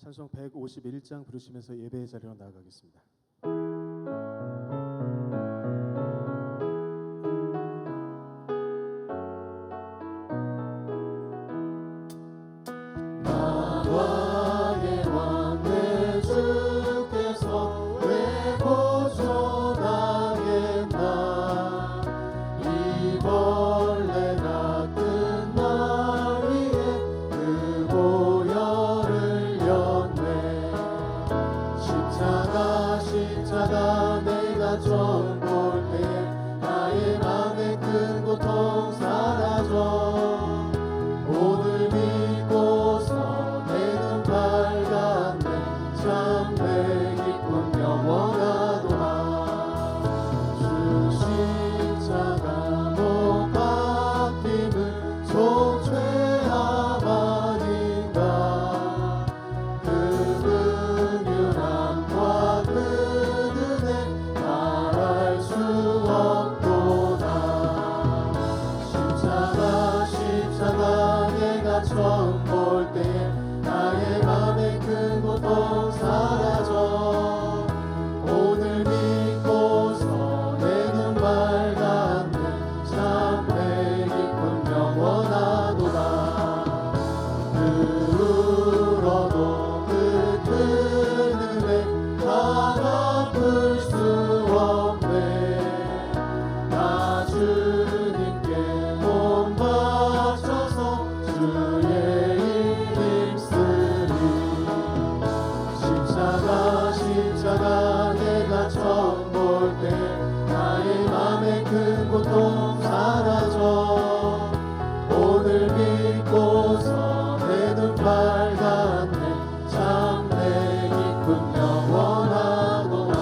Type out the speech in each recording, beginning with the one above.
찬송 151장 부르시면서 예배의 자리로 나아가겠습니다. 나와의 왕 내 주께서 왜 고쳐나겠나. 이 벌레 같은 날 위에 그 보혈을 였네. 십자가 내가 처음 볼 때에 나의 맘에 큰 고통 사라져. 오늘 믿고서 내 눈 밝았네. 참 내 기쁨 영원하도다. 주 십자가 못 박힘은 속죄함 아닌가. 그 긍휼함과 그 은혜 말할 수 없도다. 십자가 내가 처음 볼 때 나의 맘에 큰 고통 사라져. 오늘 믿고서 내 눈 밝았네. 참 내 기쁨 영원하도다. 울어도 그 큰 은혜 다 갚을 수 없네. 나 주님께 몸 바쳐서 주의 일 힘쓰리. 십자가 내가 처음 볼 때 나의 맘에 큰 고통 사라져. 오늘 믿고서 내 눈 밝았네. 참 내 기쁨 영원하도다.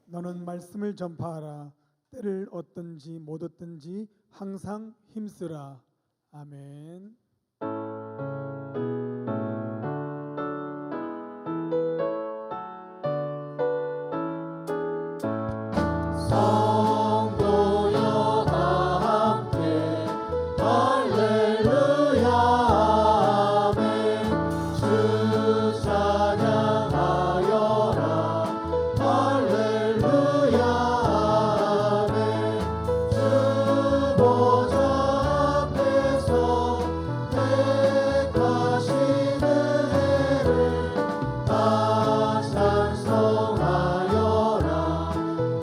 너는 말씀을 전파하라. 때를 얻든지 못 얻든지 항상 힘쓰라. 아멘. 성도여 다 함께 할렐루야 아멘. 주 찬양하여라. 할렐루야 아멘. 주 보좌 앞에서 택하신 은혜를 다 찬송하여라.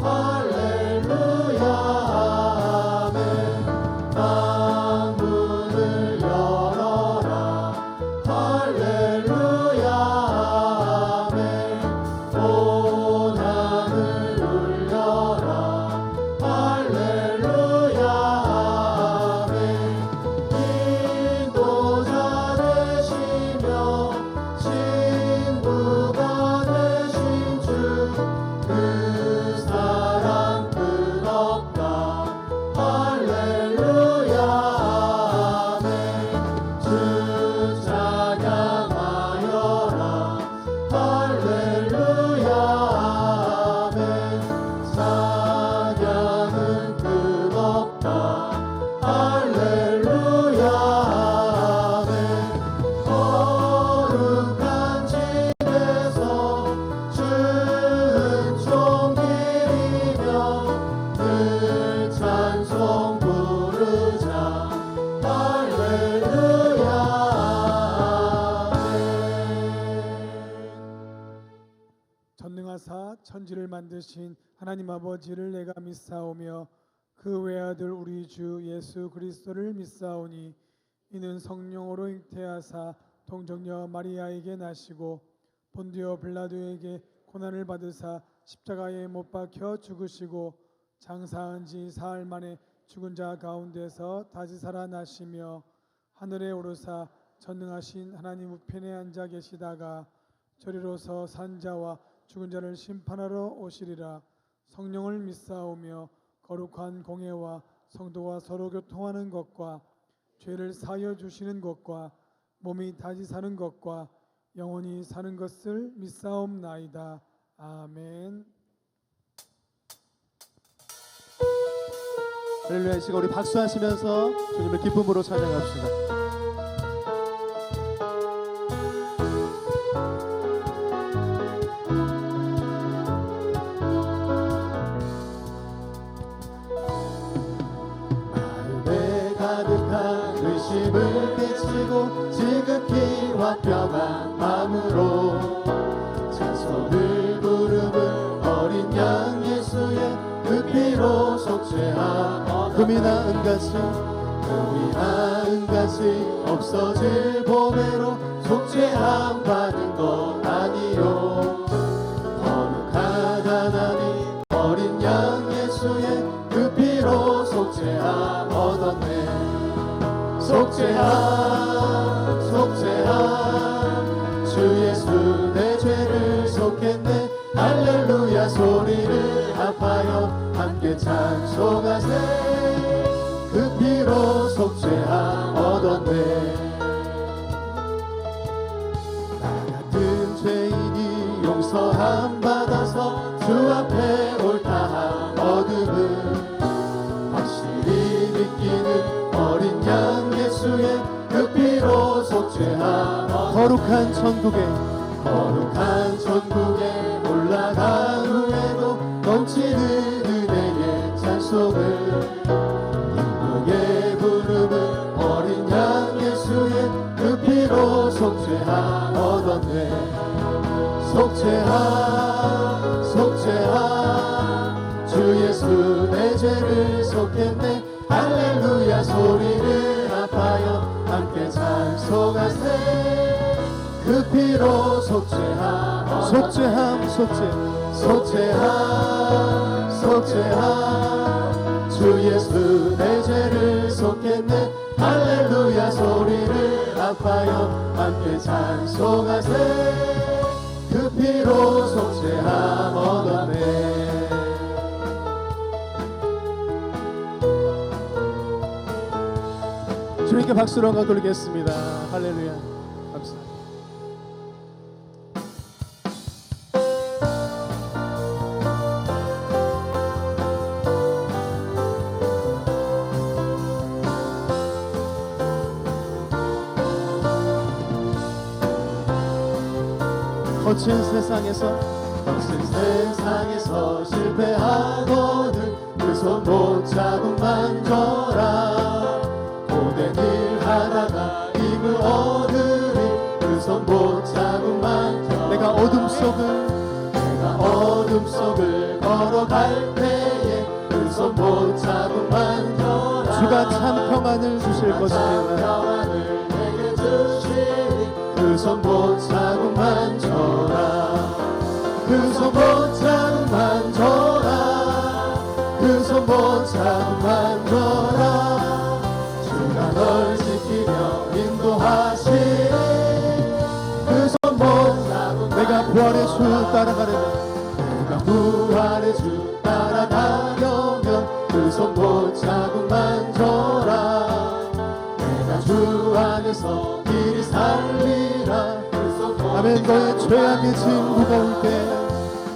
할렐루야 아멘. 만문을 열어라. 할렐루야 아멘. 온 하늘 울려라. 할렐루야 아멘. 인도자 되시며 친구가 되신 주, 그 사랑 끝없다. 할렐루야 아멘. 주 찬양하여라. 할렐루야 아멘. 찬양은 끝없다. 할렐루야 아멘. 거룩한 집에서 은총드리며 늘 찬송 부르자. 할렐루야 아멘. 전능하사 천지를 만드신 하나님 아버지를 내가 믿사오며 그 외아들 우리 주 예수 그리스도를 믿사오니 이는 성령으로 잉태하사 동정녀 마리아에게 나시고 본디오 빌라도에게 고난을 받으사 십자가에 못 박혀 죽으시고 장사한 지 사흘 만에 죽은 자 가운데서 다시 살아나시며 하늘에 오르사 전능하신 하나님 우편에 앉아 계시다가 저리로서 산 자와 죽은 자를 심판하러 오시리라. 성령을 믿사오며 거룩한 공예와 성도와 서로 교통하는 것과 죄를 사하여 주시는 것과 몸이 다시 사는 것과 영원히 사는 것을 믿사옵나이다. 아멘. 할렐루야. 이 시간 우리 박수하시면서 주님을 기쁨으로 찬양합시다. 마음에 가득한 의심을 깨치고 지극히 화평한 마음으로 찬송을 부르는 어린 양 예수의 그 피로 속죄함 금이나 은같이 없어질 보배로 속죄함 받은 것 아니요 거룩한 하나님 어린 양 예수의 그 피로 속죄함 얻었네 속죄함 주 예수 내 죄를 속했네 할렐루야 소리를 합하여 함께 찬송하세 그 피로 속죄함 얻었네 나 같은 죄인이 용서함 받아서 주 앞에 옳다함 얻음을 확실히 느끼는 어린 양 예수의 그 피로 속죄함 거룩한 천국에 올라간 후에도 넘치는 은혜의 찬송을 기쁘게 부르는 어린 양 예수의 그 피로 속죄함 얻었네 속죄함 주 예수 내 죄를 속했네 할렐루야 소리를 합하여 함께 찬송하세 그 피로 속죄함 주 예수 내 죄를 속했네 할렐루야 소리를 합하여 함께 찬송하세 그 피로 속죄함 얻었네 주님께 박수로 한번 돌리겠습니다. 할렐루야. 감사합니다. 거친 세상에서 실패하거든 그 손 못 잡고 만져라 고된 일 하다가 힘을 얻으리 그 손 못 잡고 만져 내가 어둠 속을 걸어갈 때에 그 손 못 잡고 만져라 주가 참 평안을 주실 것입니다 내게 주시리 그 손 못 잡고 만져라 그 손 못 잡고 만져라 그 손 못 잡고 만져라 주가 널 지키며 인도하시리 그 손 못 잡고 내가 부활의 주 따라가려면 그 손 못 잡고 만져라 내가 주 안에서 길이 살리라 아멘. 너의 죄악의 짐 무거울 때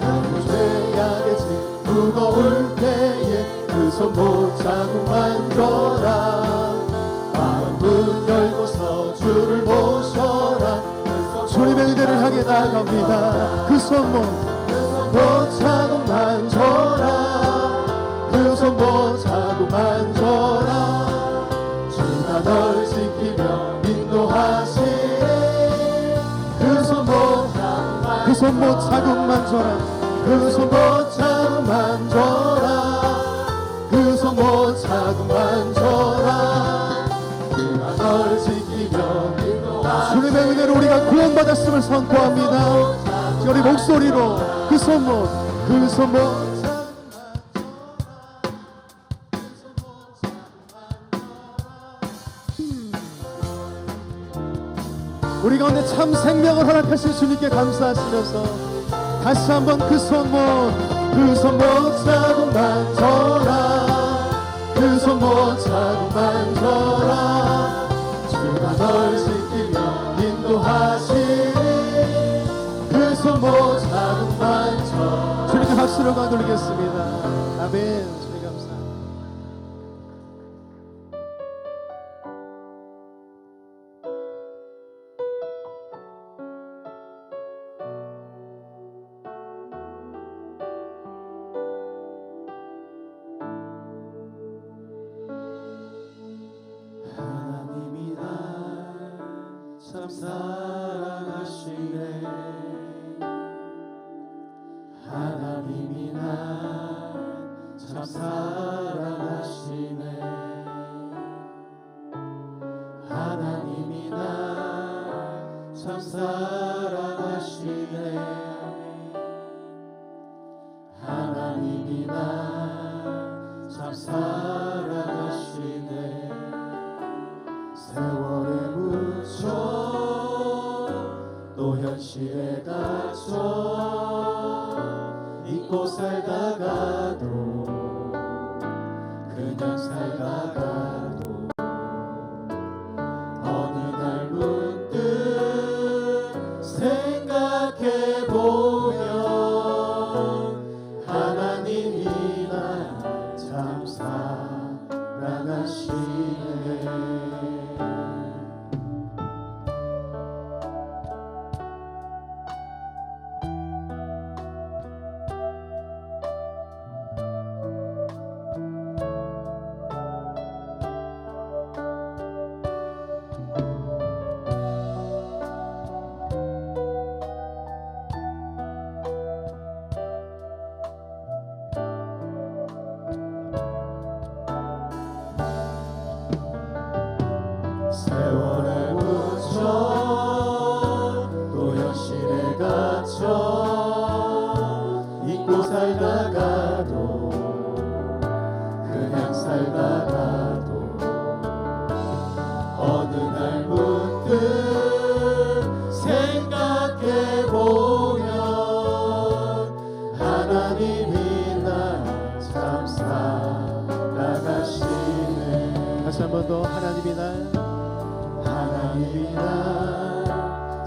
너의 죄악의 짐 무거울 때에 그 손 못 잡고 만져라 마음 열고서 주를 모셔라 주님의 은혜를 향해 나아갑니다 그 손 못 잡고 만져라 그 손 못 잡고 만져라 주가 널 지키며 인도하시리 그 손 못 잡고 만져라 그 손 못 잡고 만져라 그 손 못 잡고 만져라 그가 널 지키며 인도하시리 주님의 은혜로 우리가 구원받았음을 선포합니다 우리 목소리로 그 손 못 그 손 못 우리 가운데 참 생명을 허락하신 주님께 감사하시면서 다시 한번 그 손 못 잡고 만져라 그 손 못 잡고 만져라 주가 널 지키며 인도하시니 그 손 못 잡고 만져 주님께 박수를 받아드리겠습니다. 아멘. 주님 감사합니다. 하나님이 날 참 사랑하시네 하나님이 날 참 사랑하시네 하나님이 날 참 사랑하시네 하나님이 날 참 사랑하시네 세월에 묻혀 또 현실에 갇혀 잊고 살다가도 그냥 살다가도 어느 날 문득 생각해보면 하나님이 날 참 사랑하시네 세월에 묻혀 또 현실에 갇혀 잊고 살다가도 그냥 살다가도 어느 날 문득 생각해보면 하나님이 날 참 사랑하시네 다시 한 번 더 하나님이 날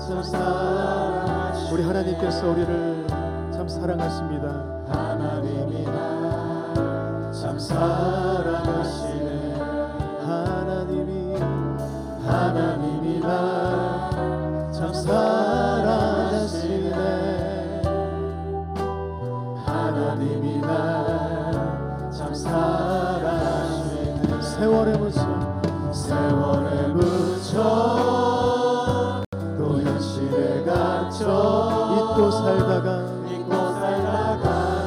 참 사랑하시네 우리 하나님께서 우리를 참 사랑하십니다. 하나님이 날 참 사랑하시네 하나님이 날 참 사랑하시네 하나님이 날 참 사랑하시네 세월에 묻혀 또 현실에 갇혀 잊고 살다가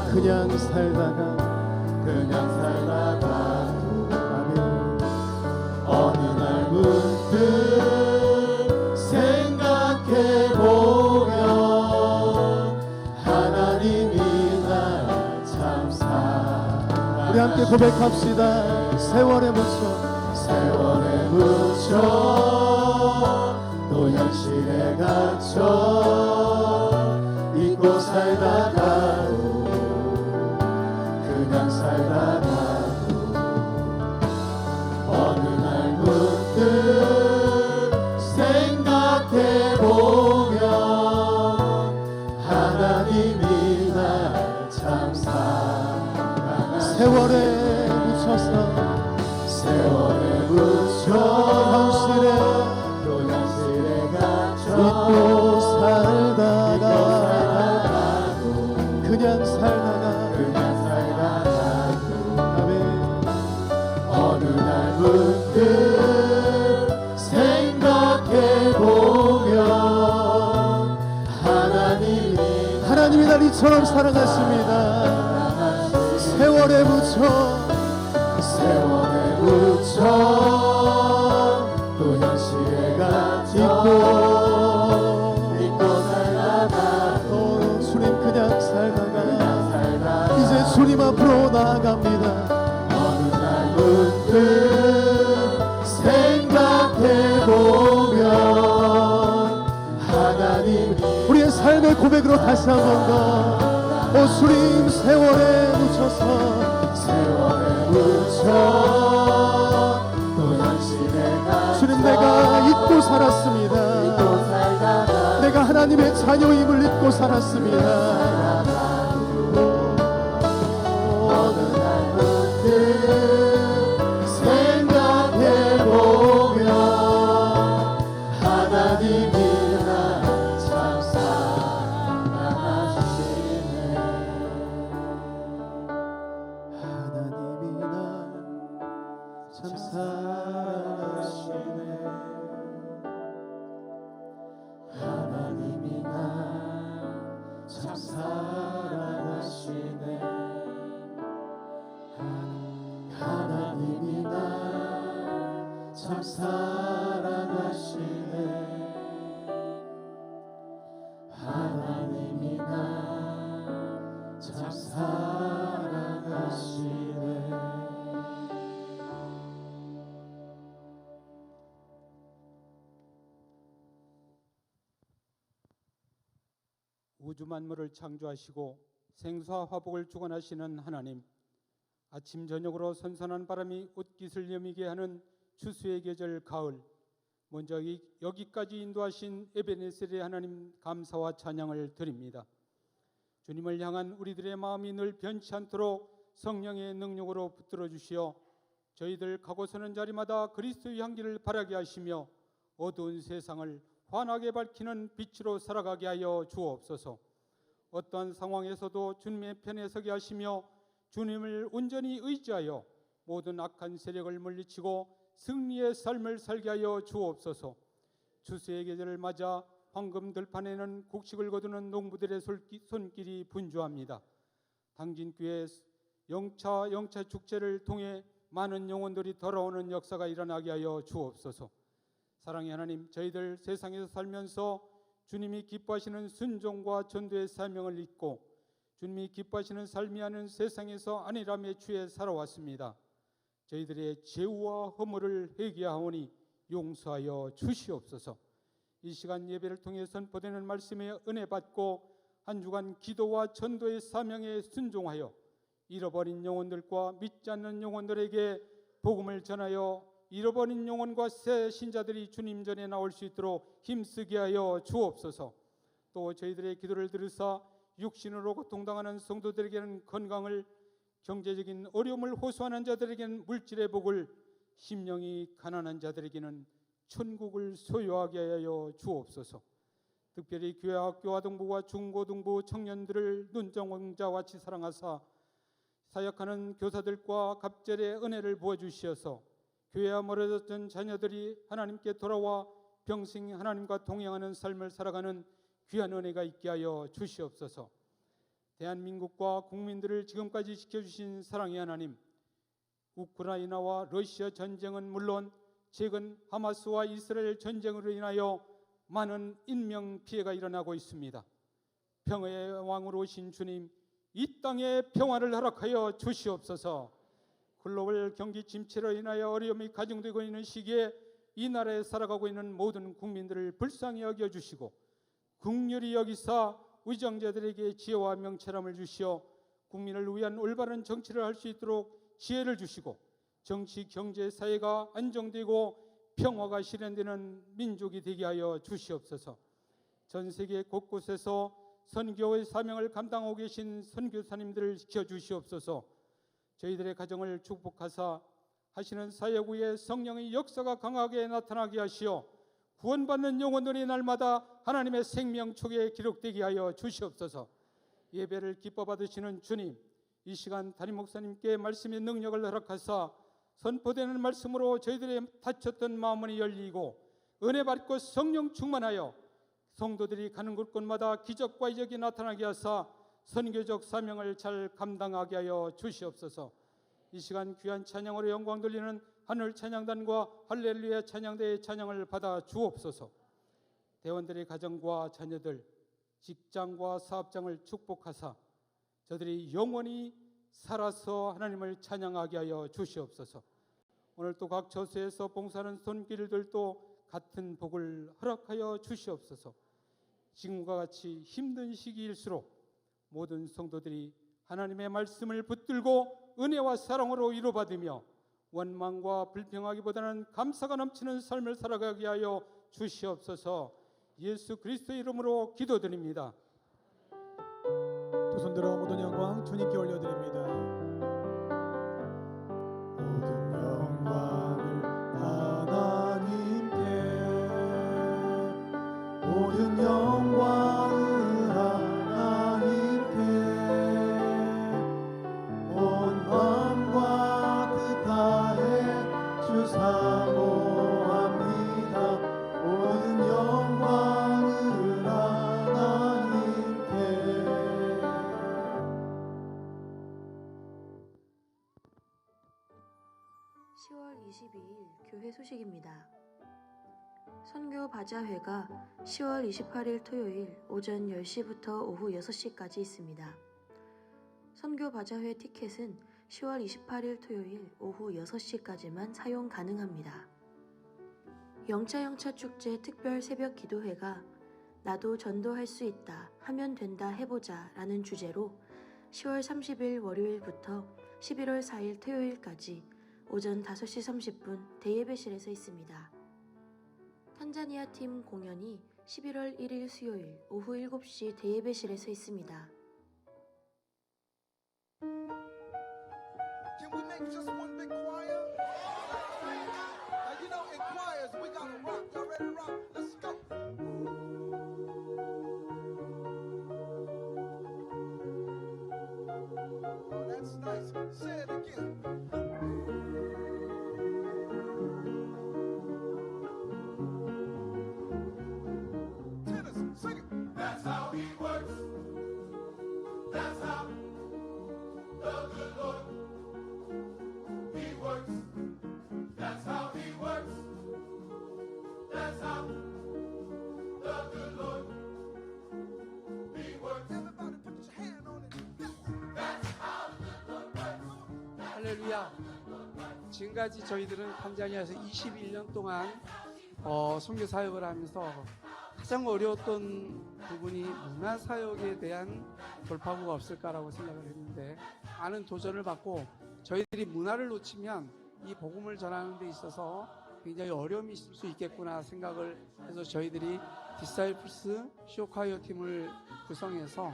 그냥 살다가 아멘 어느 날 문득 생각해보면 하나님이 날 참 사랑하시네 우리 함께 고백합시다. 세월에 묻혀 또 현실에 갇혀 잊고 살다가도 그냥 살다가도 어느 날 문득 생각해보면 하나님이 날 참 사랑하시네 세월에 묻혀 현실에 갇혀 잊고 살다가 그냥 살다가도 아멘 어느 날 문득 생각해보면 하나님이 날 이처럼 사랑하십니다. 세월에 묻혀 또 현실에 갇혀 잊고 살다가도 주님 그냥 살다가 우리의 삶의 고백으로 다시 한 번 더. 오 주님 세월에 묻혀서 또 당신의 주님 내가 잊고 살았습니다. 내가 하나님의 자녀임을 잊고 살았습니다. 어느 날 문득 생각해보면 하나님이 참 사랑하시네. 하나님이 참 사랑하시네. 하나님이 참 사랑하시네. 하나님이 참 사랑하시네. 하나님이 참 사랑하시네. 우주 만물을 창조하시고 생수와 화복을 주관하시는 하나님, 아침 저녁으로 선선한 바람이 옷깃을 여미게 하는 추수의 계절 가을, 먼저 여기까지 인도하신 에베네셀의 하나님 감사와 찬양을 드립니다. 주님을 향한 우리들의 마음이 늘 변치 않도록 성령의 능력으로 붙들어 주시어 저희들 가고 서는 자리마다 그리스도의 향기를 바라게 하시며 어두운 세상을 환하게 밝히는 빛으로 살아가게 하여 주옵소서. 어떠한 상황에서도 주님의 편에 서게 하시며 주님을 온전히 의지하여 모든 악한 세력을 물리치고 승리의 삶을 살게 하여 주옵소서. 추수의 계절을 맞아 황금 들판에는 곡식을 거두는 농부들의 손길이 분주합니다. 당진교회 영차 축제를 통해 많은 영혼들이 돌아오는 역사가 일어나게 하여 주옵소서. 사랑의 하나님, 저희들 세상에서 살면서 주님이 기뻐하시는 순종과 전도의 사명을 잊고 주님이 기뻐하시는 삶이 아닌 세상에서 안일함에 취해 살아왔습니다. 저희들의 죄와 허물을 회개하오니 용서하여 주시옵소서. 이 시간 예배를 통해 선포되는 말씀에 은혜 받고 한 주간 기도와 전도의 사명에 순종하여 잃어버린 영혼들과 믿지 않는 영혼들에게 복음을 전하여 잃어버린 영혼과 새 신자들이 주님 전에 나올 수 있도록 힘쓰게 하여 주옵소서. 또 저희들의 기도를 들으사 육신으로 고통당하는 성도들에게는 건강을, 경제적인 어려움을 호소하는 자들에게는 물질의 복을, 심령이 가난한 자들에게는 천국을 소유하게 하여 주옵소서. 특별히 교회 학교 아동부와 중고등부 청년들을 눈정왕자같이 사랑하사 사역하는 교사들과 갑절의 은혜를 부어주시어서 교회와 멀어졌던 자녀들이 하나님께 돌아와 평생 하나님과 동행하는 삶을 살아가는 귀한 은혜가 있게 하여 주시옵소서. 대한민국과 국민들을 지금까지 지켜주신 사랑의 하나님, 우크라이나와 러시아 전쟁은 물론 최근 하마스와 이스라엘 전쟁으로 인하여 많은 인명 피해가 일어나고 있습니다. 평화의 왕으로 오신 주님, 이 땅에 평화를 허락하여 주시옵소서. 글로벌 경기 침체로 인하여 어려움이 가중되고 있는 시기에 이 나라에 살아가고 있는 모든 국민들을 불쌍히 여겨주시고 긍휼히 여기사 의정자들에게 지혜와 명철함을 주시어 국민을 위한 올바른 정치를 할 수 있도록 지혜를 주시고 정치, 경제, 사회가 안정되고 평화가 실현되는 민족이 되게 하여 주시옵소서. 전 세계 곳곳에서 선교의 사명을 감당하고 계신 선교사님들을 지켜주시옵소서. 저희들의 가정을 축복하사 하시는 사역 후에 성령의 역사가 강하게 나타나게 하시어 구원받는 영혼들이 날마다 하나님의 생명책에 기록되게 하여 주시옵소서. 예배를 기뻐 받으시는 주님, 이 시간 담임 목사님께 말씀의 능력을 허락하사 선포되는 말씀으로 저희들의 닫혔던 마음문이 열리고 은혜 받고 성령 충만하여 성도들이 가는 곳곳마다 기적과 이적이 나타나게 하사 선교적 사명을 잘 감당하게 하여 주시옵소서. 이 시간 귀한 찬양으로 영광 돌리는 하늘 찬양단과 할렐루야 찬양대의 찬양을 받아 주옵소서. 대원들의 가정과 자녀들, 직장과 사업장을 축복하사 저들이 영원히 살아서 하나님을 찬양하게 하여 주시옵소서. 오늘 또 각 처소에서 봉사하는 손길들도 같은 복을 허락하여 주시옵소서. 지금과 같이 힘든 시기일수록 모든 성도들이 하나님의 말씀을 붙들고 은혜와 사랑으로 위로받으며 원망과 불평하기보다는 감사가 넘치는 삶을 살아가게 하여 주시옵소서. 예수 그리스도의 이름으로 기도드립니다. 두 손 들어 모든 영광 주님께 올려드립니다. 모든 영광을 하나님께, 모든 영광을 하나님께, 온 마음과 뜻 다해 주 사모합니다. 모든 영광을 하나님께. 10월 22일 교회 소식입니다. 선교 바자회가 10월 28일 토요일 오전 10시부터 오후 6시까지 있습니다. 선교 바자회 티켓은 10월 28일 토요일 오후 6시까지만 사용 가능합니다. 영차 축제 특별 새벽 기도회가 나도 전도할 수 있다, 하면 된다, 해보자 라는 주제로 10월 30일 월요일부터 11월 4일 토요일까지 오전 5시 30분 대예배실에서 있습니다. 탄자니아 팀 공연이 11월 1일 수요일 오후 7시 대예배실에서 있습니다. Can we make just one big choir? Now you know in choirs we gotta rock. Y'all ready to rock? Let's go. Oh, that's nice. Say it again. Tennis, sing it. That's how he works. That's how the good Lord He works. That's how He works. That's how the good Lord He works. Everybody put your hand on it. That's how the good Lord works. 할렐루야. 지금까지 저희들은 탄자니아에서 21년 동안 선교 사역을 하면서 가장 어려웠던 부분이 문화 사역에 대한 돌파구가 없을까라고 생각을 했는데, 많은 도전을 받고 저희들이 문화를 놓치면 이 복음을 전하는 데 있어서 굉장히 어려움이 있을 수 있겠구나 생각을 해서 저희들이 디사이플스 쇼콰이어 팀을 구성해서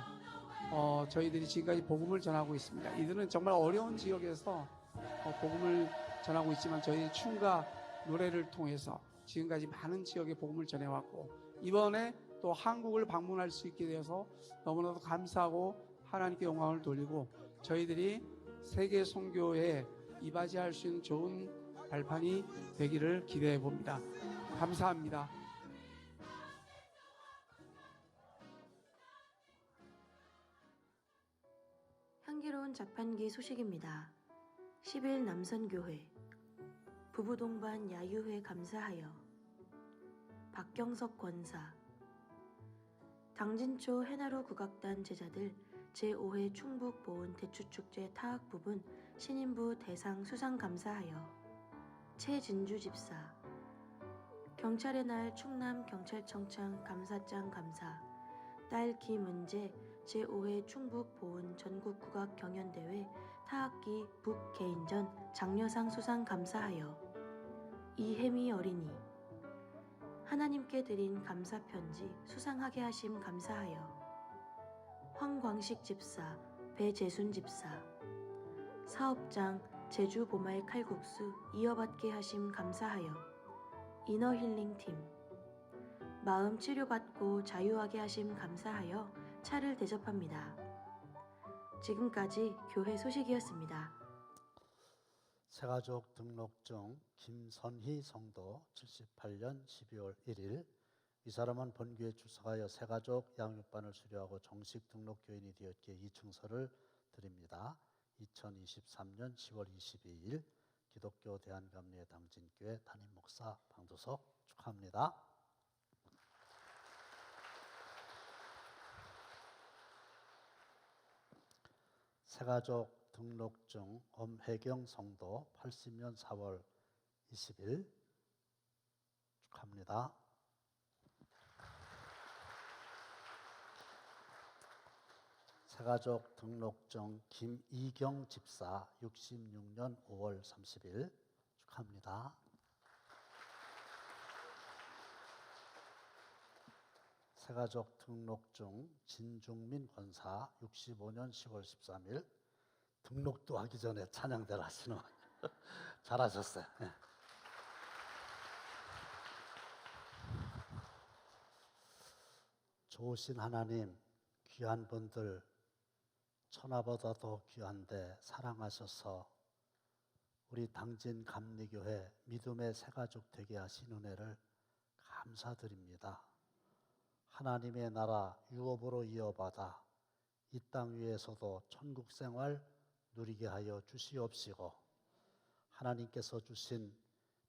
저희들이 지금까지 복음을 전하고 있습니다. 이들은 정말 어려운 지역에서 복음을 전하고 있지만 저희 춤과 노래를 통해서 지금까지 많은 지역에 복음을 전해왔고, 이번에 또 한국을 방문할 수 있게 되어서 너무나도 감사하고 하나님께 영광을 돌리고, 저희들이 세계 선교에 이바지할 수 있는 좋은 발판이 되기를 기대해 봅니다. 감사합니다. 향기로운 자판기 소식입니다. 10일 남선교회 부부 동반 야유회 감사하여 박경석 권사 당진초 해나루 국악단 제자들 제5회 충북 보은 대추축제 타악 부분 신인부 대상 수상 감사하여 최진주 집사 경찰의 날 충남 경찰청장 감사장 감사 딸 김은재 제5회 충북 보은 전국 국악 경연대회 타악기 북개인전 장려상 수상 감사하여 이혜미 어린이 하나님께 드린 감사 편지 수상하게 하심 감사하여 황광식 집사 배재순 집사 사업장 제주 보말 칼국수 이어받게 하심 감사하여 이너힐링팀 마음 치료받고 자유하게 하심 감사하여 차를 대접합니다. 지금까지 교회 소식이었습니다. 새가족 등록증 김선희 성도 78년 12월 1일. 이 사람은 본교에 출석하여 새가족 양육반을 수료하고 정식 등록 교인이 되었기에 이 증서를 드립니다. 2023년 10월 22일 기독교 대한감리회 당진교회 담임 목사 방두석 축하합니다. 새가족 등록증 엄혜경 성도 80년 4월 20일 축하합니다. 새가족 등록증 김이경 집사 66년 5월 30일 축하합니다. 새가족 등록증 진중민 권사 65년 10월 13일 등록도 하기 전에 찬양대를 하시는 잘하셨어요. 네. 좋으신 하나님, 귀한 분들 천하보다 더 귀한데 사랑하셔서 우리 당진 감리교회 믿음의 새가족 되게 하신 은혜를 감사드립니다. 하나님의 나라 유업으로 이어받아 이 땅 위에서도 천국 생활 누리게 하여 주시옵시고 하나님께서 주신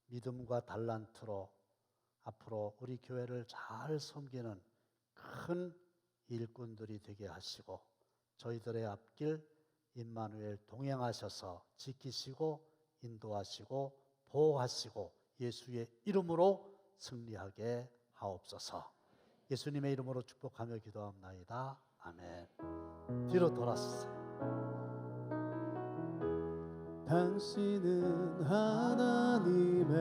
믿음과 달란트로 앞으로 우리 교회를 잘 섬기는 큰 일꾼들이 되게 하시고 저희들의 앞길 임마누엘 동행하셔서 지키시고 인도하시고 보호하시고 예수의 이름으로 승리하게 하옵소서. 예수님의 이름으로 축복하며 기도합나이다. 아멘. 뒤로 돌아서세요. 당신은 하나님의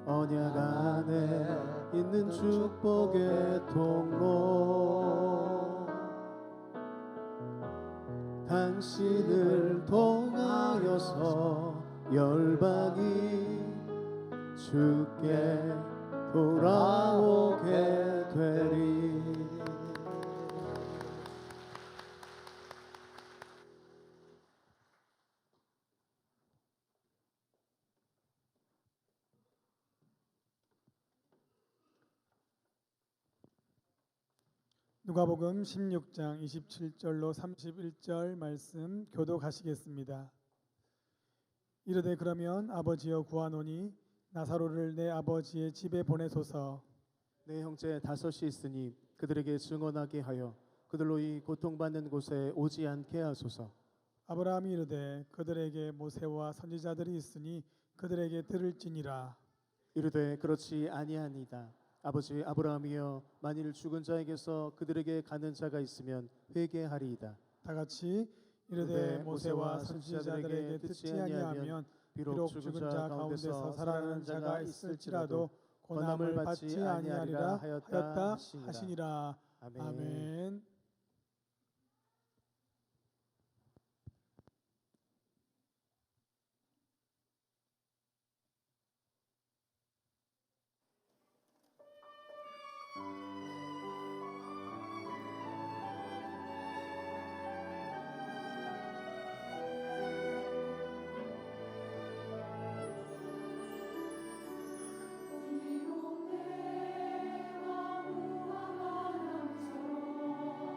언약 안에 있는 축복의 통로 당신을 통하여서 열방이 주께 돌아오게 되리. 누가복음 16장 27절로 31절 말씀 교독하시겠습니다. 이르되 그러면 아버지여 구하노니 나사로를 내 아버지의 집에 보내소서. 내 형제 5이 있으니 그들에게 증언하게 하여 그들로 이 고통받는 곳에 오지 않게 하소서. 아브라함이 이르되 그들에게 모세와 선지자들이 있으니 그들에게 들을지니라. 이르되 그렇지 아니하니이다. 아버지 아브라함이여 만일 죽은 자에게서 그들에게 가는 자가 있으면 회개하리이다. 다 같이 이르되 모세와 선지자들에게 듣지 아니하면 비록 죽은 자 가운데서 살아나는 자가 있을지라도 고난을 받지 아니하리라 하였다 하시니라. 아멘. 비록 내가 무화과 나무처럼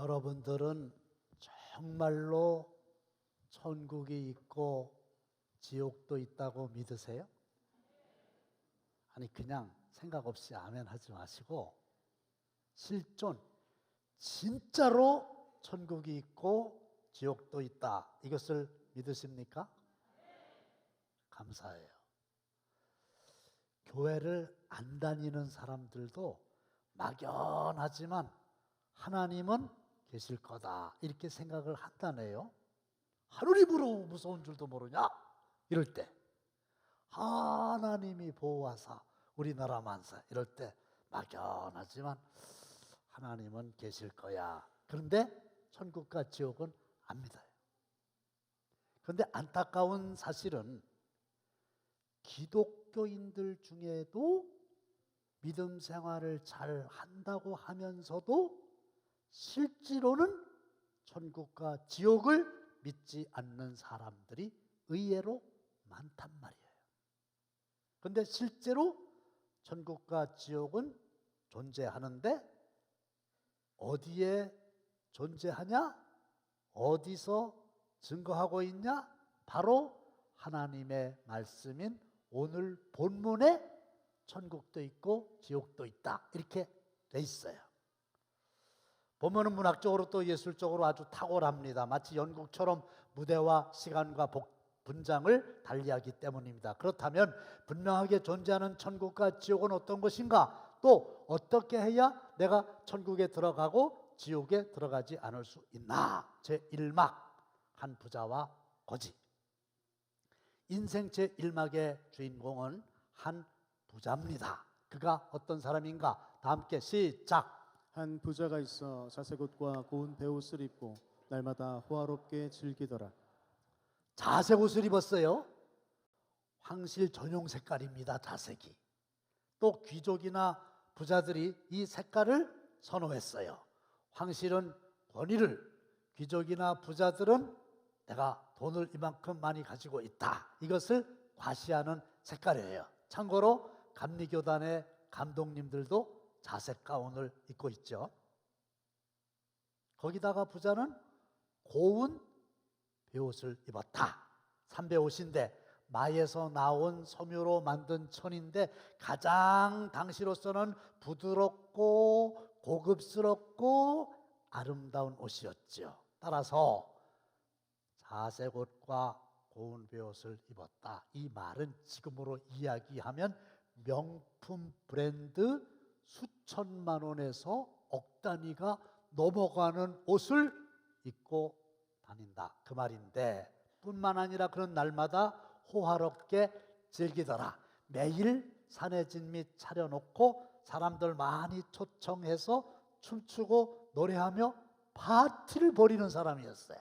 여러분들은 정말로 천국이 있고 지옥도 있다고 믿으세요? 아니 그냥 생각 없이 아멘 하지 마시고 실존 진짜로 천국이 있고 지옥도 있다 이것을 믿으십니까? 감사해요. 교회를 안 다니는 사람들도 막연하지만 하나님은 계실 거다 이렇게 생각을 한다네요. 하느님으로 무서운 줄도 모르냐? 이럴 때 하나님이 보호하사 우리나라 만사 이럴 때 막연하지만 하나님은 계실 거야. 그런데 천국과 지옥은 안 믿어요. 그런데 안타까운 사실은 기독교인들 중에도 믿음 생활을 잘 한다고 하면서도 실제로는 천국과 지옥을 믿지 않는 사람들이 의외로 많단 말이에요. 그런데 실제로 천국과 지옥은 존재하는데 어디에 존재하냐? 어디서 증거하고 있냐? 바로 하나님의 말씀인 오늘 본문에 천국도 있고 지옥도 있다 이렇게 돼 있어요. 보면은 문학적으로 또 예술적으로 아주 탁월합니다. 마치 연극처럼 무대와 시간과 분장을 달리하기 때문입니다. 그렇다면 분명하게 존재하는 천국과 지옥은 어떤 것인가? 또 어떻게 해야 내가 천국에 들어가고 지옥에 들어가지 않을 수 있나? 제1막 한 부자와 거지. 인생 제1막의 주인공은 한 부자입니다. 그가 어떤 사람인가? 다 함께 시작. 한 부자가 있어 자색 옷과 고운 베옷을 입고 날마다 호화롭게 즐기더라. 자색 옷을 입었어요. 황실 전용 색깔입니다. 자색이. 또 귀족이나 부자들이 이 색깔을 선호했어요. 황실은 권위를, 귀족이나 부자들은 내가 돈을 이만큼 많이 가지고 있다. 이것을 과시하는 색깔이에요. 참고로 감리교단의 감독님들도 자색 가운을 입고 있죠. 거기다가 부자는 고운 베옷을 입었다. 삼베옷인데 마에서 나온 섬유로 만든 천인데 가장 당시로서는 부드럽고 고급스럽고 아름다운 옷이었죠. 따라서 자색 옷과 고운 베옷을 입었다. 이 말은 지금으로 이야기하면 명품 브랜드 수천만 원에서 억 단위가 넘어가는 옷을 입고 다닌다. 그 말인데 뿐만 아니라 그런 날마다 호화롭게 즐기더라. 매일 산에 진미 차려놓고 사람들 많이 초청해서 춤추고 노래하며 파티를 벌이는 사람이었어요.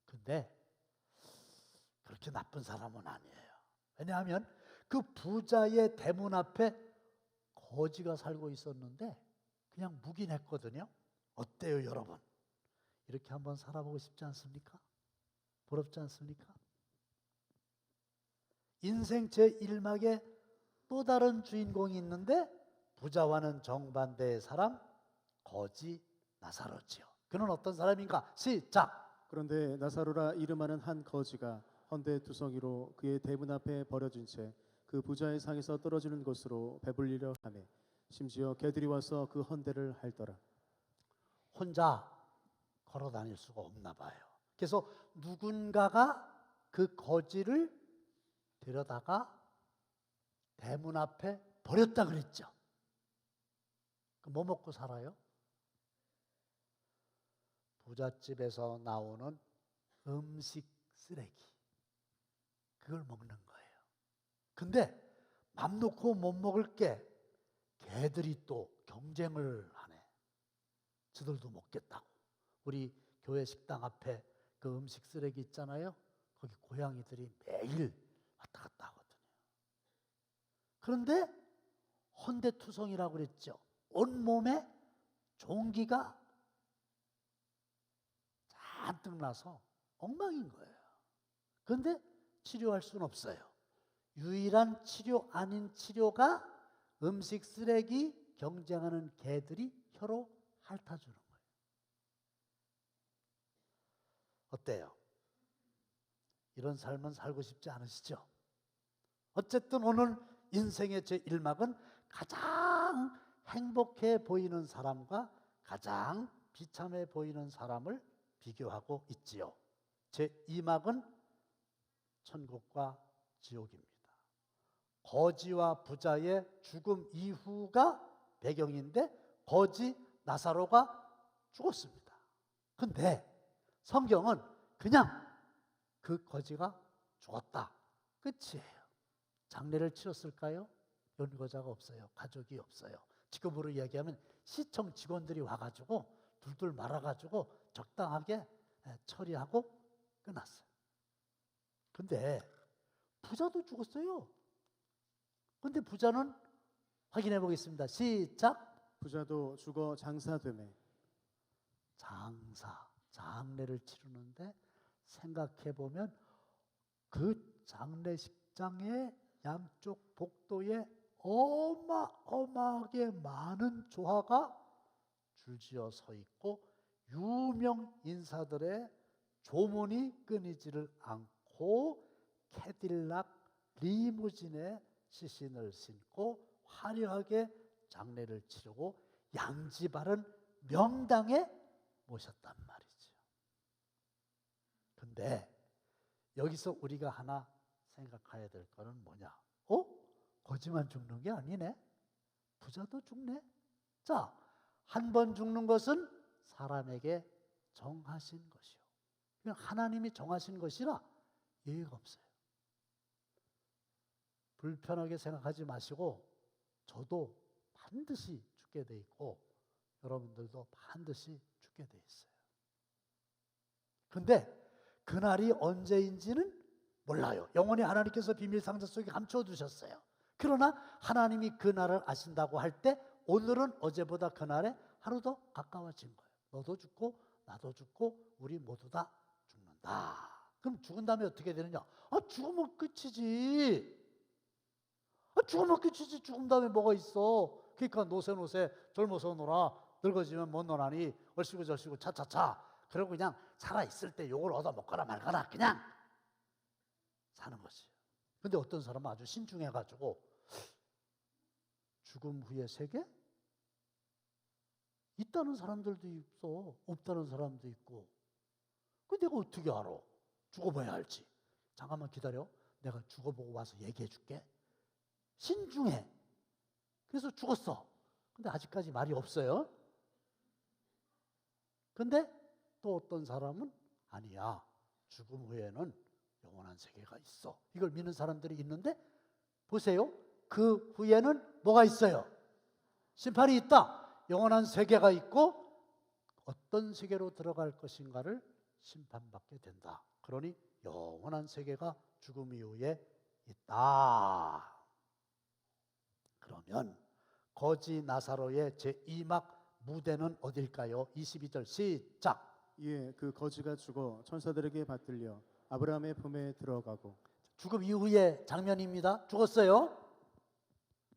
근데 그렇게 나쁜 사람은 아니에요. 왜냐하면 그 부자의 대문 앞에 거지가 살고 있었는데 그냥 묵인했거든요. 어때요, 여러분? 이렇게 한번 살아보고 싶지 않습니까? 부럽지 않습니까? 인생 제1막에 또 다른 주인공이 있는데 부자와는 정반대의 사람, 거지 나사로지요. 그는 어떤 사람인가? 시작! 그런데 나사로라 이름하는 한 거지가 헌대투성이로 그의 대문 앞에 버려진 채 그 부자의 상에서 떨어지는 곳으로 배불리려 하매 심지어 개들이 와서 그 헌대를 핥더라. 혼자 걸어 다닐 수가 없나 봐요. 그래서 누군가가 그 거지를 데려다가 대문 앞에 버렸다 그랬죠. 뭐 먹고 살아요? 부잣집에서 나오는 음식 쓰레기, 그걸 먹는 거예요. 근데 맘 놓고 못 먹을 게 개들이 또 경쟁을 하네. 저들도 먹겠다고. 우리 교회 식당 앞에 그 음식 쓰레기 있잖아요. 거기 고양이들이 매일 왔다 갔다 하거든요. 그런데 헌대투성이라고 그랬죠. 온몸에 종기가 잔뜩 나서 엉망인 거예요. 그런데 치료할 수는 없어요. 유일한 치료 아닌 치료가 음식 쓰레기 경쟁하는 개들이 혀로 핥아주는 거예요. 어때요? 이런 삶은 살고 싶지 않으시죠? 어쨌든 오늘 인생의 제1막은 가장 행복해 보이는 사람과 가장 비참해 보이는 사람을 비교하고 있지요. 제2막은 천국과 지옥입니다. 거지와 부자의 죽음 이후가 배경인데 거지 나사로가 죽었습니다. 근데 성경은 그냥 그 거지가 죽었다, 끝이에요. 장례를 치렀을까요? 연고자가 없어요. 가족이 없어요. 지금으로 이야기하면 시청 직원들이 와가지고 둘둘 말아가지고 적당하게 처리하고 끝났어요. 근데 부자도 죽었어요. 근데 부자는 확인해 보겠습니다. 시작. 부자도 죽어 장사되매 장례를 치르는데 생각해 보면 그 장례식장의 양쪽 복도에 어마어마하게 많은 조화가 줄지어 서 있고 유명 인사들의 조문이 끊이지를 않고 캐딜락 리무진에 시신을 싣고 화려하게 장례를 치르고 양지 바른 명당에 모셨단 말이죠. 근데 여기서 우리가 하나 생각해야 될 거는 뭐냐? 거지만 죽는 게 아니네. 부자도 죽네. 자, 한 번 죽는 것은 사람에게 정하신 것이요. 그냥 하나님이 정하신 것이라 예의가 없어요. 불편하게 생각하지 마시고 저도 반드시 죽게 돼 있고 여러분들도 반드시 죽게 돼 있어요. 근데 그날이 언제인지는 몰라요. 영원히 하나님께서 비밀 상자 속에 감춰두셨어요. 그러나 하나님이 그날을 아신다고 할 때 오늘은 어제보다 그날에 하루 더 가까워진 거예요. 너도 죽고 나도 죽고 우리 모두 다 죽는다. 그럼 죽은 다음에 어떻게 되느냐? 죽으면 끝이지. 죽으면 끝이지. 죽은 다음에 뭐가 있어? 그러니까 노세 젊어서 놀아. 늙어지면 못 놀아니 얼씨구 절씨구 차차차. 그러고 그냥 살아있을 때 욕을 얻어 먹거나 말거나 그냥 사는 거지. 근데 어떤 사람은 아주 신중해가지고 죽음 후의 세계? 있다는 사람들도 있어. 없다는 사람도 있고. 근데 내가 어떻게 알아? 죽어봐야 알지. 잠깐만 기다려. 내가 죽어보고 와서 얘기해 줄게. 신중해. 그래서 죽었어. 근데 아직까지 말이 없어요. 근데 또 어떤 사람은 아니야. 죽음 후에는 영원한 세계가 있어. 이걸 믿는 사람들이 있는데 보세요. 그 후에는 뭐가 있어요? 심판이 있다. 영원한 세계가 있고 어떤 세계로 들어갈 것인가를 심판받게 된다. 그러니 영원한 세계가 죽음 이후에 있다. 그러면 거지 나사로의 제2막 무대는 어딜까요? 22절 시작. 이에 그 거지가 죽어 천사들에게 받들려 아브라함의 품에 들어가고. 죽음 이후의 장면입니다. 죽었어요.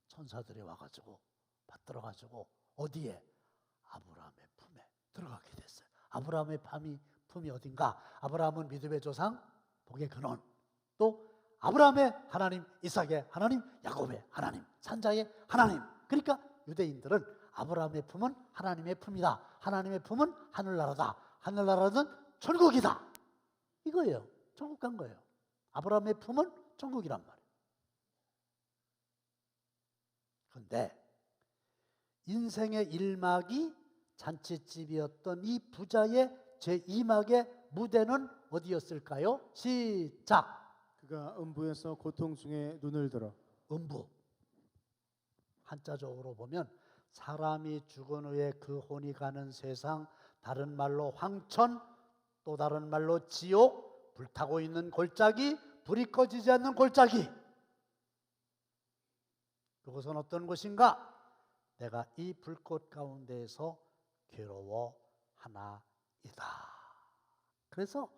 천사들이 와가지고 받들어가지고 어디에? 아브라함의 품에 들어가게 됐어요. 아브라함의 품이 어딘가? 아브라함은 믿음의 조상, 복의 근원. 또 아브라함의 하나님, 이삭의 하나님, 야곱의 하나님, 산자의 하나님. 그러니까 유대인들은 아브라함의 품은 하나님의 품이다. 하나님의 품은 하늘나라다. 하늘나라는 천국이다. 이거예요. 천국 간 거예요. 아브라함의 품은 천국이란 말이에요. 그런데 인생의 1막이 잔치집이었던 이 부자의 제2막의 무대는 어디였을까요? 시작. 그가 음부에서 고통 중에 눈을 들어. 음부. 한자적으로 보면 사람이 죽은 후에 그 혼이 가는 세상, 다른 말로 황천, 또 다른 말로 지옥, 불타고 있는 골짜기, 불이 꺼지지 않는 골짜기. 그것은 어떤 곳인가? 내가 이 불꽃 가운데에서 괴로워하나이다. 그래서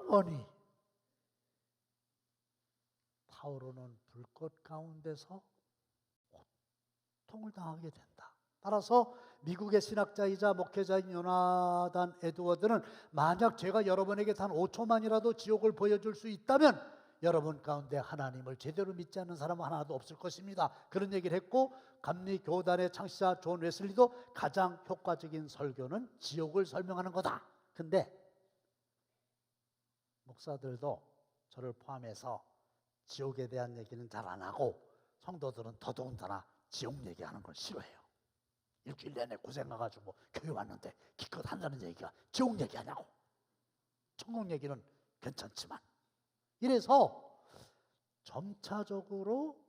영원히 타오르는 불꽃 가운데서 고통을 당하게 된다. 따라서 미국의 신학자이자 목회자인 요나단 에드워드는 만약 제가 여러분에게 단 5초만이라도 지옥을 보여줄 수 있다면 여러분 가운데 하나님을 제대로 믿지 않는 사람은 하나도 없을 것입니다. 그런 얘기를 했고, 감리 교단의 창시자 존 웨슬리도 가장 효과적인 설교는 지옥을 설명하는 거다. 근데 목사들도 저를 포함해서 지옥에 대한 얘기는 잘 안 하고, 성도들은 더더군다나 지옥 얘기하는 걸 싫어해요. 일주일 내내 고생해가지고 교회 왔는데 기껏 한다는 얘기가 지옥 얘기하냐고. 천국 얘기는 괜찮지만. 이래서 점차적으로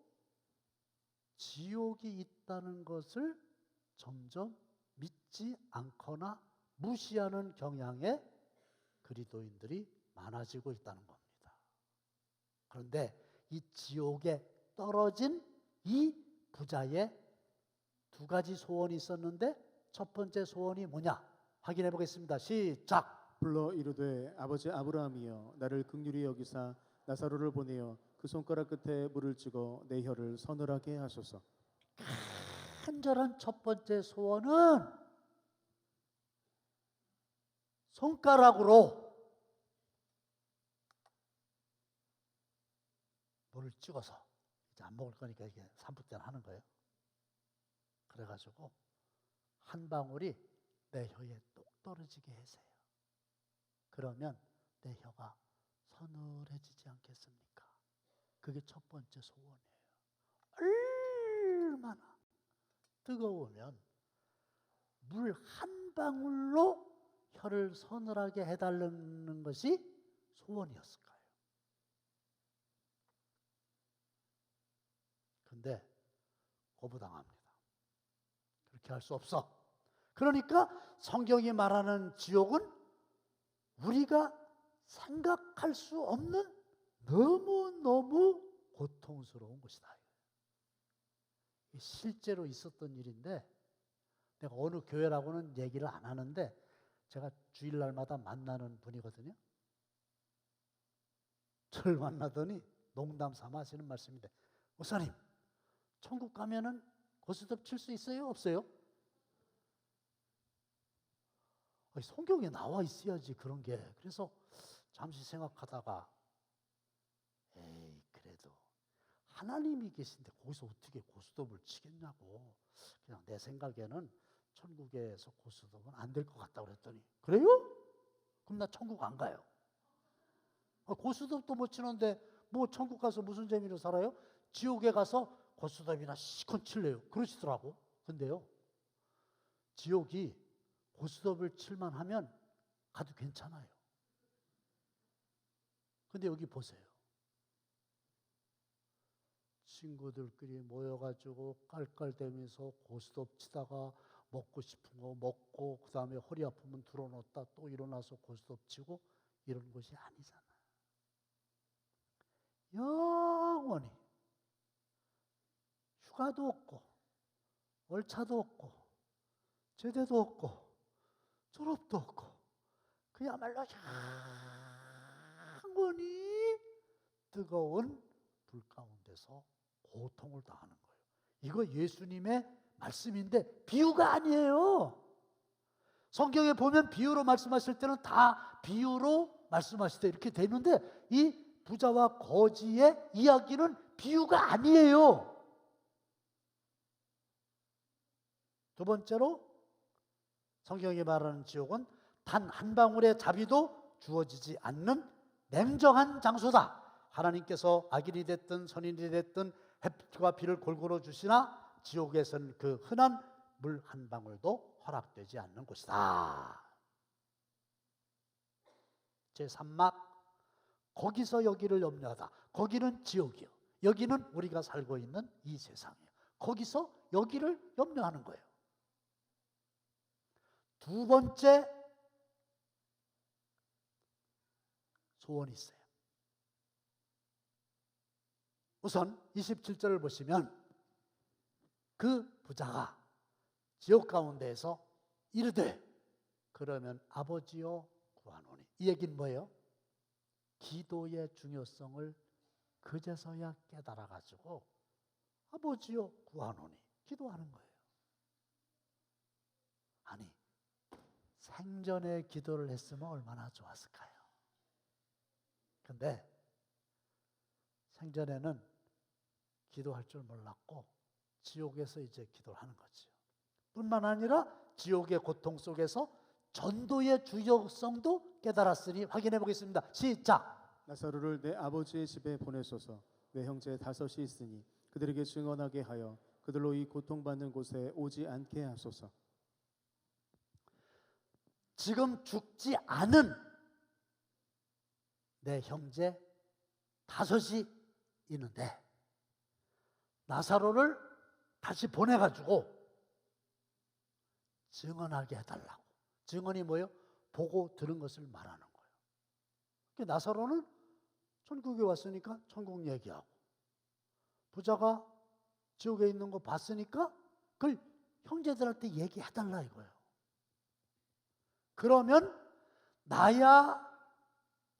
지옥이 있다는 것을 점점 믿지 않거나 무시하는 경향의 그리스도인들이 많아지고 있다는 겁니다. 그런데 이 지옥에 떨어진 이 부자의 두 가지 소원이 있었는데, 첫 번째 소원이 뭐냐? 확인해 보겠습니다. 시작. 불러 이르되 아버지 아브라함이여 나를 긍휼히 여기사 나사로를 보내어 그 손가락 끝에 물을 찍어 내 혀를 서늘하게 하소서. 간절한 첫 번째 소원은 손가락으로 물을 찍어서, 이제 안 먹을 거니까 이게 3분 때는 하는 거예요. 그래가지고 한 방울이 내 혀에 똑 떨어지게 해세요. 그러면 내 혀가 서늘해지지 않겠습니까? 그게 첫 번째 소원이에요. 얼마나 뜨거우면 물 한 방울로 혀를 서늘하게 해달라는 것이 소원이었을까요? 근데 거부당합니다. 그렇게 할 수 없어. 그러니까 성경이 말하는 지옥은 우리가 생각할 수 없는 너무너무 고통스러운 곳이다. 실제로 있었던 일인데, 내가 어느 교회라고는 얘기를 안 하는데 제가 주일날마다 만나는 분이거든요. 저를 만나더니 농담 삼아 하시는 말씀인데, 목사님, 천국 가면은 고스톱 칠 수 있어요? 없어요? 성경에 나와 있어야지 그런 게. 그래서 잠시 생각하다가, 에이, 그래도 하나님이 계신데 거기서 어떻게 고스톱을 치겠냐고. 그냥 내 생각에는 천국에서 고스톱은 안 될 것 같다고 그랬더니, 그래요? 그럼 나 천국 안 가요. 고스톱도 못 치는데 뭐 천국 가서 무슨 재미로 살아요? 지옥에 가서 고스톱이나 시컷 칠래요. 그러시더라고. 근데요, 지옥이 고스톱을 칠만 하면 가도 괜찮아요. 근데 여기 보세요. 친구들끼리 모여가지고 깔깔대면서 고스톱 치다가 먹고 싶은 거 먹고, 그 다음에 허리 아프면 들어놓다 또 일어나서 고스톱 치고, 이런 것이 아니잖아. 영원히 휴가도 없고 월차도 없고 제대도 없고 졸업도 없고, 그야말로 영원히 뜨거운 불 가운데서 고통을 당하는 거예요. 이거 예수님의 말씀인데 비유가 아니에요. 성경에 보면 비유로 말씀하실 때는 다 비유로 말씀하실 때 이렇게 되는데, 이 부자와 거지의 이야기는 비유가 아니에요. 두 번째로 성경이 말하는 지옥은 단 한 방울의 자비도 주어지지 않는 냉정한 장소다. 하나님께서 악인이 됐든 선인이 됐든 햇빛과 비를 골고루 주시나 지옥에서는 그 흔한 물 한 방울도 허락되지 않는 곳이다. 제3막, 거기서 여기를 염려하다. 거기는 지옥이요, 여기는 우리가 살고 있는 이 세상이에요. 거기서 여기를 염려하는 거예요. 두 번째 소원이 있어요. 우선 27절을 보시면 그 부자가 지옥 가운데에서 이르되 그러면 아버지여 구하노니. 이 얘기는 뭐예요? 기도의 중요성을 그제서야 깨달아가지고 아버지여 구하노니 기도하는 거예요. 생전에 기도를 했으면 얼마나 좋았을까요? 근데 생전에는 기도할 줄 몰랐고 지옥에서 이제 기도를 하는 거지요. 뿐만 아니라 지옥의 고통 속에서 전도의 주요성도 깨달았으니 확인해 보겠습니다. 시작. 나사로를 내 아버지의 집에 보내소서. 내 형제 5이 있으니 그들에게 증언하게 하여 그들로 이 고통받는 곳에 오지 않게 하소서. 지금 죽지 않은 내 형제 5이 있는데 나사로를 다시 보내가지고 증언하게 해달라고. 증언이 뭐예요? 보고 들은 것을 말하는 거예요. 그러니까 나사로는 천국에 왔으니까 천국 얘기하고, 부자가 지옥에 있는 거 봤으니까 그걸 형제들한테 얘기해달라 이거예요. 그러면 나야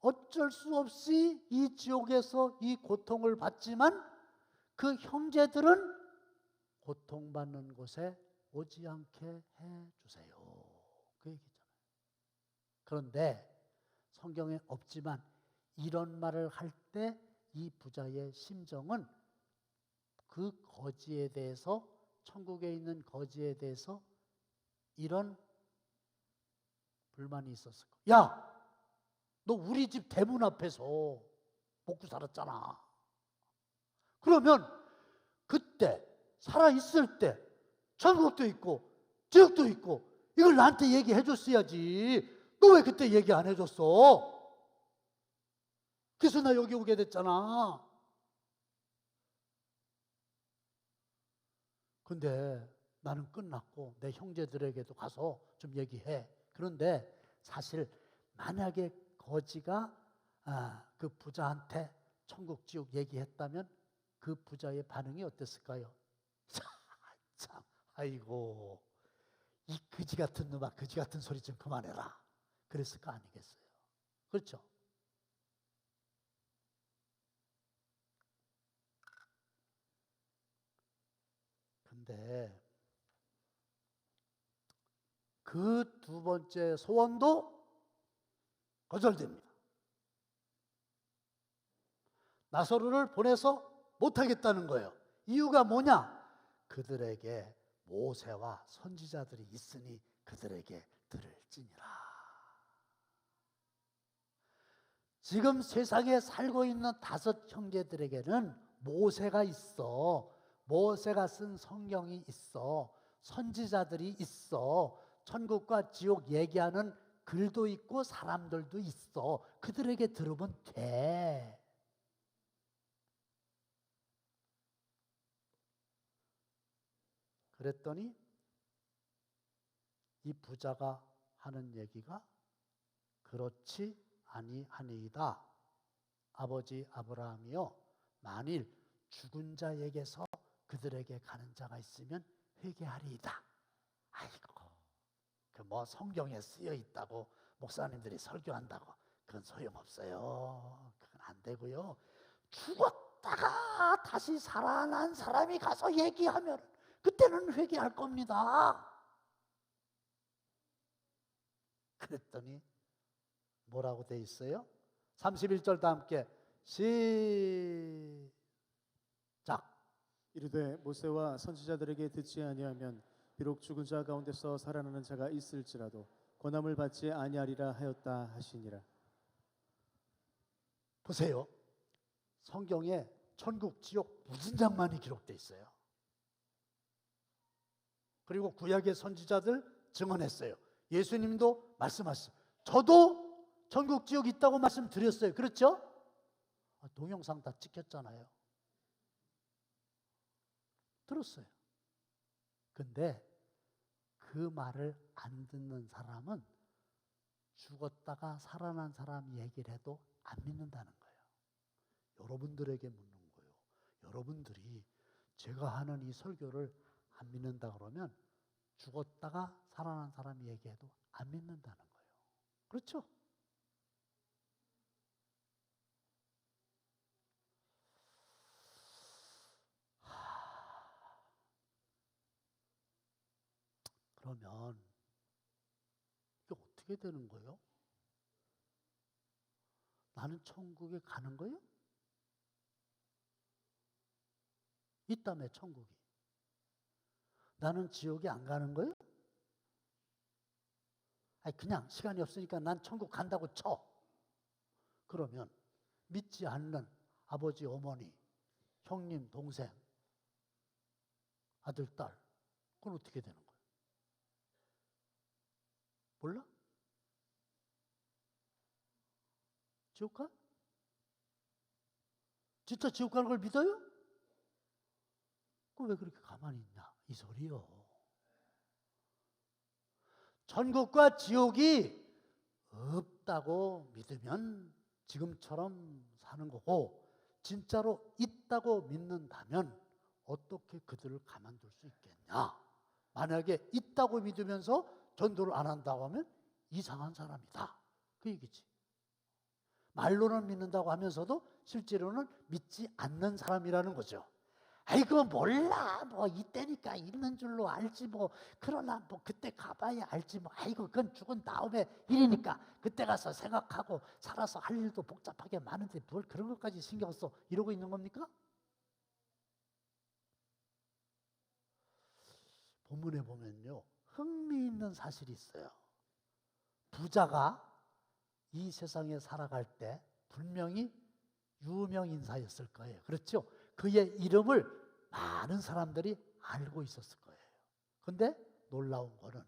어쩔 수 없이 이 지옥에서 이 고통을 받지만 그 형제들은 고통받는 곳에 오지 않게 해주세요. 그 얘기잖아요. 그런데 성경에 없지만 이런 말을 할 때 이 부자의 심정은 그 거지에 대해서, 천국에 있는 거지에 대해서 이런 불만이 있었을 거야. 야, 너 우리 집 대문 앞에서 먹고 살았잖아. 그러면 그때 살아있을 때 천국도 있고 지옥도 있고 이걸 나한테 얘기해 줬어야지. 너 왜 그때 얘기 안 해줬어? 그래서 나 여기 오게 됐잖아. 근데 나는 끝났고 내 형제들에게도 가서 좀 얘기해. 그런데 사실 만약에 거지가 그 부자한테 천국 지옥 얘기했다면 그 부자의 반응이 어땠을까요? 참, 아이고 이 그지 같은 놈아, 그지 같은 소리 좀 그만해라, 그랬을 거 아니겠어요? 그렇죠? 근데 그 두 번째 소원도 거절됩니다. 나사로를 보내서 못하겠다는 거예요. 이유가 뭐냐? 그들에게 모세와 선지자들이 있으니 그들에게 들을지니라. 지금 세상에 살고 있는 5 형제들에게는 모세가 있어. 모세가 쓴 성경이 있어. 선지자들이 있어. 천국과 지옥 얘기하는 글도 있고 사람들도 있어. 그들에게 들으면 돼. 그랬더니 이 부자가 하는 얘기가 그렇지 아니하니이다. 아버지 아브라함이여, 만일 죽은 자에게서 그들에게 가는 자가 있으면 회개하리이다. 아이고, 그 뭐 성경에 쓰여 있다고 목사님들이 설교한다고 그건 소용없어요. 그건 안 되고요. 죽었다가 다시 살아난 사람이 가서 얘기하면 그때는 회개할 겁니다. 그랬더니 뭐라고 돼 있어요? 31절 다 함께 시작. 이르되 모세와 선지자들에게 듣지 아니하면 비록 죽은 자 가운데서 살아나는 자가 있을지라도 권함을 받지 아니하리라 하였다 하시니라. 보세요. 성경에 천국, 지옥 무슨 장만이 기록돼 있어요. 그리고 구약의 선지자들 증언했어요. 예수님도 말씀하셨어요. 저도 천국, 지옥 있다고 말씀드렸어요. 그렇죠? 동영상 다 찍혔잖아요. 들었어요. 근데 그 말을 안 듣는 사람은 죽었다가 살아난 사람 얘기를 해도 안 믿는다는 거예요. 여러분들에게 묻는 거예요. 여러분들이 제가 하는 이 설교를 안 믿는다 그러면 죽었다가 살아난 사람 얘기해도 안 믿는다는 거예요. 그렇죠? 그러면 이게 어떻게 되는 거예요? 나는 천국에 가는 거예요? 있다며 천국이. 나는 지옥에 안 가는 거예요? 아니 그냥 시간이 없으니까 난 천국 간다고 쳐. 그러면 믿지 않는 아버지, 어머니, 형님, 동생, 아들, 딸, 그건 어떻게 되는 거예요? 몰라? 지옥 가? 진짜 지옥 가는 걸 믿어요? 그럼 왜 그렇게 가만히 있냐? 이 소리요. 천국과 지옥이 없다고 믿으면 지금처럼 사는 거고, 진짜로 있다고 믿는다면 어떻게 그들을 가만둘 수 있겠냐? 만약에 있다고 믿으면서 전도를 안 한다고 하면 이상한 사람이다. 그 얘기지. 말로는 믿는다고 하면서도 실제로는 믿지 않는 사람이라는 거죠. 아이고 몰라 뭐 이때니까 있는 줄로 알지 뭐 그러나 뭐 그때 가봐야 알지 뭐 아이고 그건 죽은 다음에 일이니까 그때 가서 생각하고 살아서 할 일도 복잡하게 많은데 뭘 그런 것까지 신경 써 이러고 있는 겁니까? 본문에 보면요 흥미있는 사실이 있어요. 부자가 이 세상에 살아갈 때 분명히 유명 인사였을 거예요. 그렇죠? 그의 이름을 많은 사람들이 알고 있었을 거예요. 그런데 놀라운 거는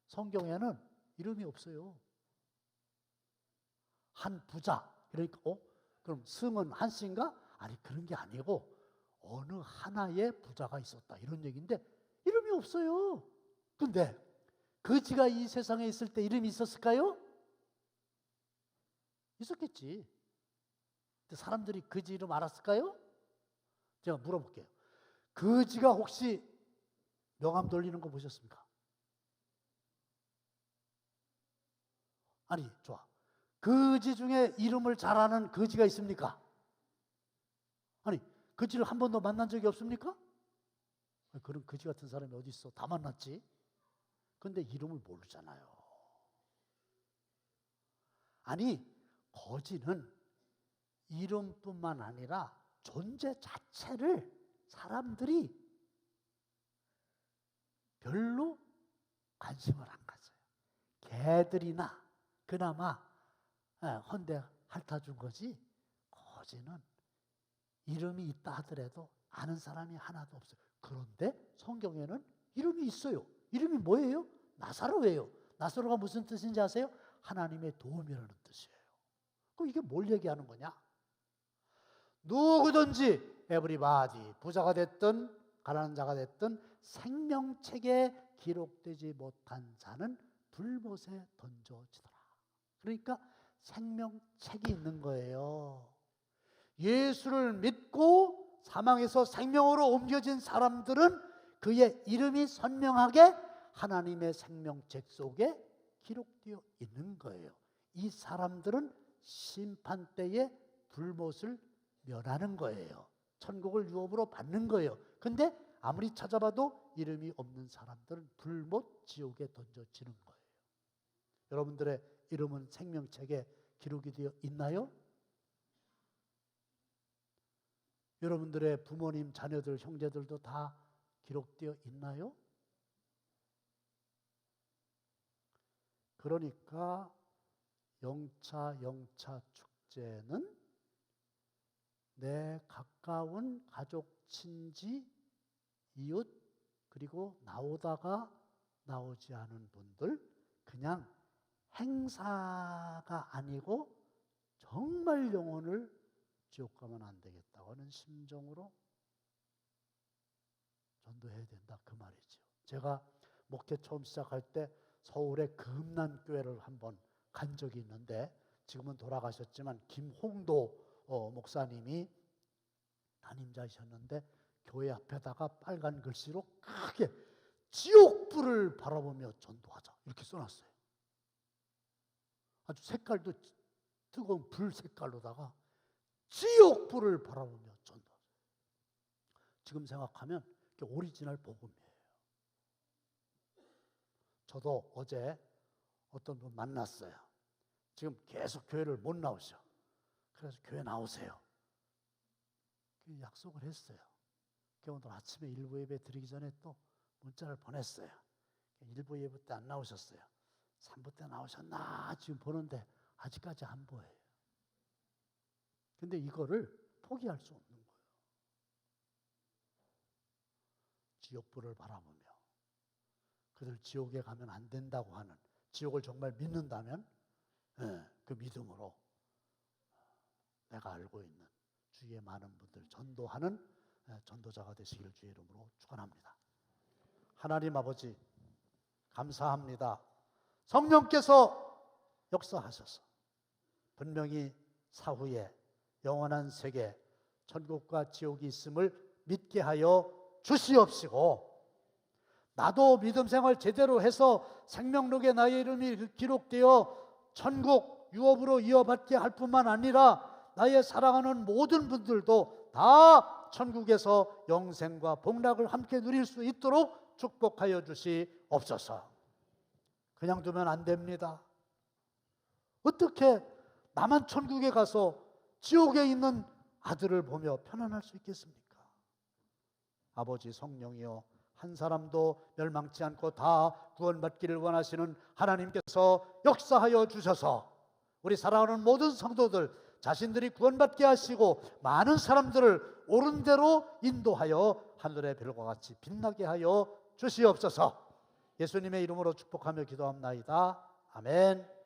성경에는 이름이 없어요. 한 부자, 그러니까 그럼 승은 한 씨인가? 아니 그런 게 아니고 어느 하나의 부자가 있었다 이런 얘기인데 이름이 없어요. 근데 거지가 이 세상에 있을 때 이름이 있었을까요? 있었겠지. 근데 사람들이 거지 이름 알았을까요? 제가 물어볼게요. 거지가 혹시 명함 돌리는 거 보셨습니까? 아니 좋아. 거지 중에 이름을 잘 아는 거지가 있습니까? 아니 거지를 한 번도 만난 적이 없습니까? 아니, 그런 거지 같은 사람이 어디 있어? 다 만났지. 근데 이름을 모르잖아요. 아니 거지는 이름뿐만 아니라 존재 자체를 사람들이 별로 관심을 안 가져요. 개들이나 그나마 헌데 핥아준 거지 거지는 이름이 있다 하더라도 아는 사람이 하나도 없어요. 그런데 성경에는 이름이 있어요. 이름이 뭐예요? 나사로예요. 나사로가 무슨 뜻인지 아세요? 하나님의 도움이라는 뜻이에요. 그럼 이게 뭘 얘기하는 거냐? 누구든지 에브리바디 부자가 됐든 가난한 자가 됐든 생명책에 기록되지 못한 자는 불못에 던져지더라. 그러니까 생명책이 있는 거예요. 예수를 믿고 사망에서 생명으로 옮겨진 사람들은 그의 이름이 선명하게 하나님의 생명책 속에 기록되어 있는 거예요. 이 사람들은 심판 때에 불못을 면하는 거예요. 천국을 유업으로 받는 거예요. 근데 아무리 찾아봐도 이름이 없는 사람들은 불못 지옥에 던져지는 거예요. 여러분들의 이름은 생명책에 기록이 되어 있나요? 여러분들의 부모님, 자녀들, 형제들도 다 기록되어 있나요? 그러니까 영차 축제는 내 가까운 가족, 친지, 이웃 그리고 나오다가 나오지 않은 분들 그냥 행사가 아니고 정말 영혼을 지옥 가면 안 되겠다고 하는 심정으로 전도해야 된다 그 말이죠. 제가 목회 처음 시작할 때 서울의 금난교회를 한번 간 적이 있는데 지금은 돌아가셨지만 김홍도 목사님이 담임자이셨는데 교회 앞에다가 빨간 글씨로 크게 지옥불을 바라보며 전도하자 이렇게 써놨어요. 아주 색깔도 뜨거운 불 색깔로다가 지옥불을 바라보며 전도하자. 지금 생각하면 오리지널 복음이에요. 저도 어제 어떤 분 만났어요. 지금 계속 교회를 못 나오셔. 그래서 교회 나오세요. 약속을 했어요. 오늘 아침에 일부 예배 드리기 전에 또 문자를 보냈어요. 일부 예배 때 안 나오셨어요. 3부 때 나오셨나 지금 보는데 아직까지 안 보여요. 근데 이거를 포기할 수 없는 거예요. 지옥불을 바라보며 그들 지옥에 가면 안 된다고 하는, 지옥을 정말 믿는다면 그 믿음으로 내가 알고 있는 주위의 많은 분들 전도하는 전도자가 되시기를 주의 이름으로 축원합니다. 하나님 아버지 감사합니다. 성령께서 역사하셔서 분명히 사후에 영원한 세계, 천국과 지옥이 있음을 믿게 하여 주시옵시고, 나도 믿음 생활 제대로 해서 생명록에 나의 이름이 기록되어 천국 유업으로 이어받게 할 뿐만 아니라 나의 사랑하는 모든 분들도 다 천국에서 영생과 복락을 함께 누릴 수 있도록 축복하여 주시옵소서. 그냥 두면 안 됩니다. 어떻게 나만 천국에 가서 지옥에 있는 아들을 보며 편안할 수 있겠습니까? 아버지 성령이여, 한 사람도 멸망치 않고 다 구원받기를 원하시는 하나님께서 역사하여 주셔서 우리 사랑하는 모든 성도들 자신들이 구원받게 하시고 많은 사람들을 옳은 대로 인도하여 하늘의 별과 같이 빛나게 하여 주시옵소서. 예수님의 이름으로 축복하며 기도합나이다. 아멘.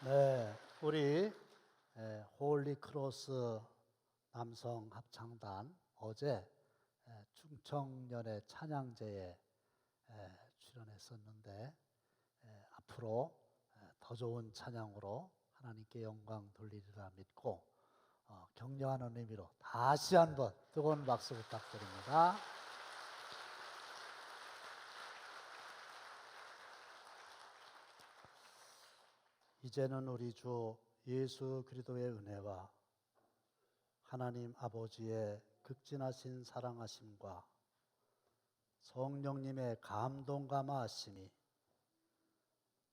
네, 우리 홀리 크로스 남성 합창단 어제 충청년의 찬양제에 출연했었는데 앞으로 더 좋은 찬양으로 하나님께 영광 돌리리라 믿고 격려하는 의미로 다시 한번 뜨거운 박수 부탁드립니다. 이제는 우리 주 예수 그리스도의 은혜와 하나님 아버지의 극진하신 사랑하심과 성령님의 감동 감화하심이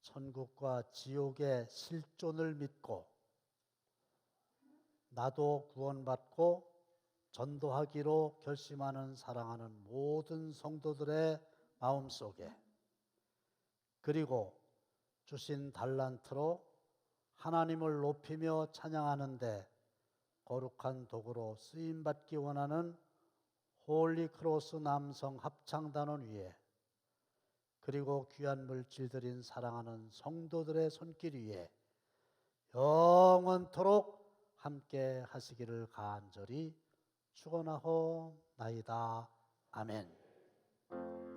천국과 지옥의 실존을 믿고 나도 구원받고 전도하기로 결심하는 사랑하는 모든 성도들의 마음속에 그리고 주신 달란트로 하나님을 높이며 찬양하는데 거룩한 도구로 쓰임받기 원하는 홀리크로스 남성 합창단원 위에 그리고 귀한 물질 드린 사랑하는 성도들의 손길 위에 영원토록 함께 하시기를 간절히 축원하옵나이다. 아멘.